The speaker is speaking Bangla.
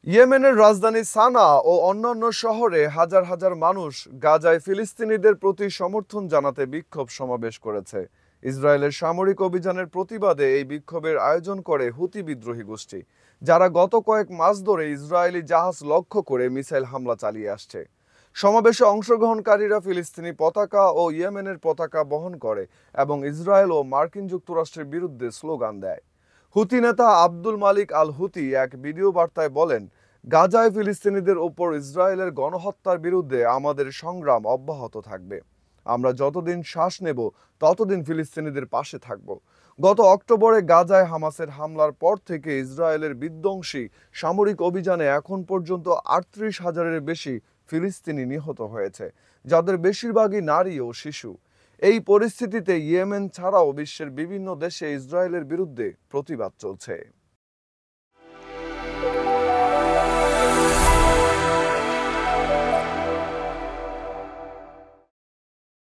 ইয়েমেনের রাজধানী সানা ও অন্যান্য শহরে হাজার হাজার মানুষ গাজায় ফিলিস্তিনিদের প্রতি সমর্থন জানাতে বিক্ষোভ সমাবেশ করেছে। ইসরায়েলের সামরিক অভিযানের প্রতিবাদে এই বিক্ষোভের আয়োজন করে হুতি বিদ্রোহী গোষ্ঠী, যারা গত কয়েক মাস ধরে ইসরায়েলি জাহাজ লক্ষ্য করে মিসাইল হামলা চালিয়ে আসছে। সমাবেশে অংশগ্রহণকারীরা ফিলিস্তিনি পতাকা ও ইয়েমেনের পতাকা বহন করে এবং ইসরায়েল ও মার্কিন যুক্তরাষ্ট্রের বিরুদ্ধে স্লোগান দেয়। হুতি নেতা আব্দুল মালিক আল হুতি এক ভিডিও বার্তায় বলেন, গাজায় ফিলিস্তিনিদের ওপর ইসরায়েলের গণহত্যার বিরুদ্ধে আমাদের সংগ্রাম অব্যাহত থাকবে। আমরা যতদিন শ্বাস নেব ততদিন ফিলিস্তিনিদের পাশে থাকব। গত অক্টোবরে গাজায় হামাসের হামলার পর থেকে ইসরায়েলের বিধ্বংসী সামরিক অভিযানে এখন পর্যন্ত ৩৮,০০০-এর বেশি ফিলিস্তিনি নিহত হয়েছে, যাদের বেশিরভাগই নারী ও শিশু। এই পরিস্থিতিতে ইয়েমেন ছাড়াও বিশ্বের বিভিন্ন দেশে ইসরায়েলের বিরুদ্ধে প্রতিবাদ চলছে।